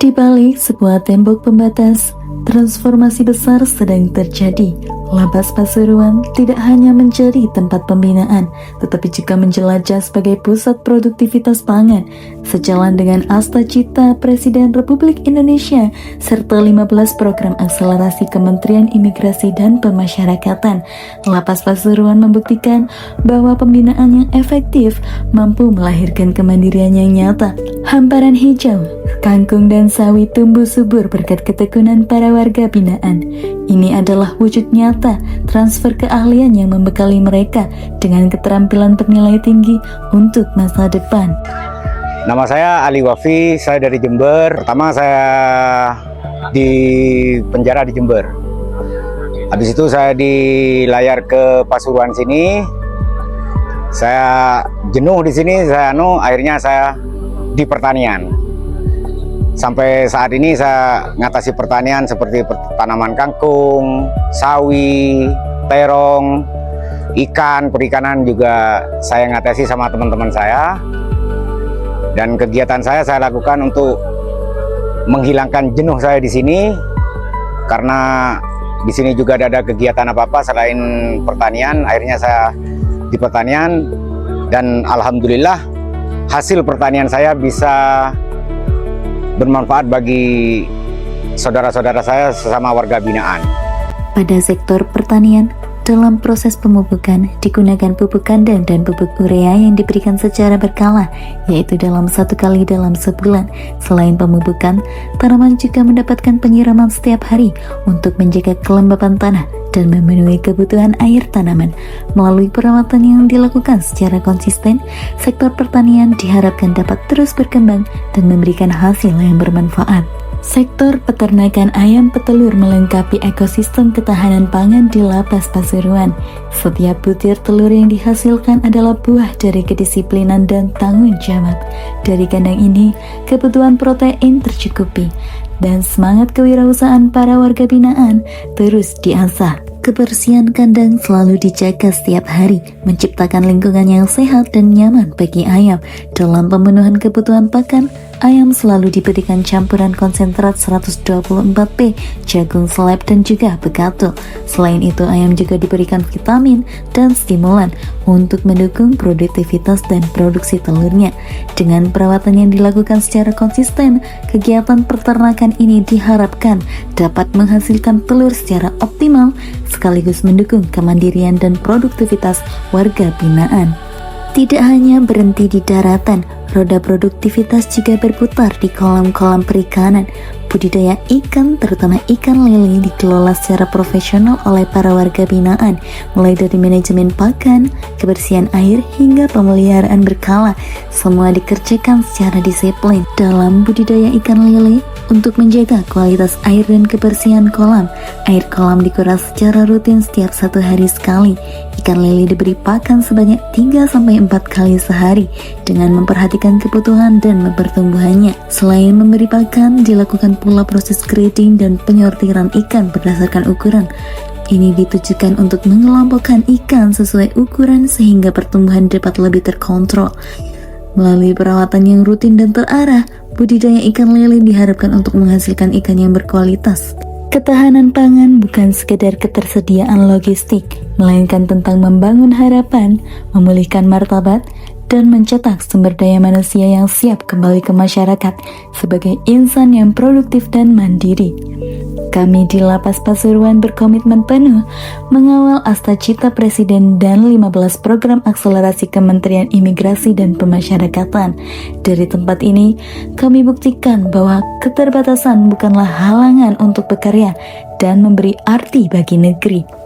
Di balik sebuah tembok pembatas, transformasi besar sedang terjadi. Lapas Pasuruan tidak hanya menjadi tempat pembinaan, tetapi juga menjelajah sebagai pusat produktivitas pangan, sejalan dengan Asta Cita Presiden Republik Indonesia, serta 15 program akselerasi Kementerian Imigrasi dan Pemasyarakatan. Lapas Pasuruan membuktikan bahwa pembinaan yang efektif mampu melahirkan kemandirian yang nyata. Hamparan hijau, kangkung dan sawi tumbuh subur berkat ketekunan para warga binaan. Ini adalah wujud nyata transfer keahlian yang membekali mereka dengan keterampilan bernilai tinggi untuk masa depan. Nama saya Ali Wafi, saya dari Jember. Pertama saya di penjara di Jember. Habis itu saya dilayar ke Pasuruan sini. Saya jenuh di sini, akhirnya saya di pertanian. Sampai saat ini saya ngatasi pertanian seperti tanaman kangkung, sawi, terong, ikan, perikanan juga saya ngatasi sama teman-teman saya. Dan kegiatan saya lakukan untuk menghilangkan jenuh saya di sini, karena di sini juga ada kegiatan apa-apa selain pertanian. Akhirnya saya di pertanian dan alhamdulillah hasil pertanian saya bisa bermanfaat bagi saudara-saudara saya sesama warga binaan. Pada sektor pertanian, dalam proses pemupukan digunakan pupuk kandang dan pupuk urea yang diberikan secara berkala, yaitu dalam 1 kali dalam sebulan. Selain pemupukan, tanaman juga mendapatkan penyiraman setiap hari untuk menjaga kelembapan tanah dan memenuhi kebutuhan air tanaman. Melalui perawatan yang dilakukan secara konsisten, sektor pertanian diharapkan dapat terus berkembang dan memberikan hasil yang bermanfaat. Sektor peternakan ayam petelur melengkapi ekosistem ketahanan pangan di Lapas Pasuruan. Setiap butir telur yang dihasilkan adalah buah dari kedisiplinan dan tanggung jawab. Dari kandang ini, kebutuhan protein tercukupi dan semangat kewirausahaan para warga binaan terus diasah. Kebersihan kandang selalu dijaga setiap hari, menciptakan lingkungan yang sehat dan nyaman bagi ayam. Dalam pemenuhan kebutuhan pakan, ayam selalu diberikan campuran konsentrat 124P, jagung seleb dan juga begatul. Selain itu, ayam juga diberikan vitamin dan stimulan untuk mendukung produktivitas dan produksi telurnya. Dengan perawatan yang dilakukan secara konsisten, kegiatan peternakan ini diharapkan dapat menghasilkan telur secara optimal, sekaligus mendukung kemandirian dan produktivitas warga binaan. Tidak hanya berhenti di daratan, roda produktivitas juga berputar di kolam-kolam perikanan. Budidaya ikan, terutama ikan lele, dikelola secara profesional oleh para warga binaan, mulai dari manajemen pakan, kebersihan air, hingga pemeliharaan berkala. Semua dikerjakan secara disiplin. Dalam budidaya ikan lele, untuk menjaga kualitas air dan kebersihan kolam, air kolam dikuras secara rutin setiap 1 hari sekali. Ikan lele diberi pakan sebanyak 3-4 kali sehari dengan memperhatikan kebutuhan dan pertumbuhannya. Selain memberi pakan, dilakukan pula proses grading dan penyortiran ikan berdasarkan ukuran. Ini ditujukan untuk mengelompokkan ikan sesuai ukuran sehingga pertumbuhan dapat lebih terkontrol. Melalui perawatan yang rutin dan terarah, budidaya ikan lele diharapkan untuk menghasilkan ikan yang berkualitas. Ketahanan pangan bukan sekedar ketersediaan logistik, melainkan tentang membangun harapan, memulihkan martabat, dan mencetak sumber daya manusia yang siap kembali ke masyarakat sebagai insan yang produktif dan mandiri. Kami di Lapas Pasuruan berkomitmen penuh mengawal Asta Cita Presiden dan 15 program akselerasi Kementerian Imigrasi dan Pemasyarakatan. Dari tempat ini, kami buktikan bahwa keterbatasan bukanlah halangan untuk bekerja dan memberi arti bagi negeri.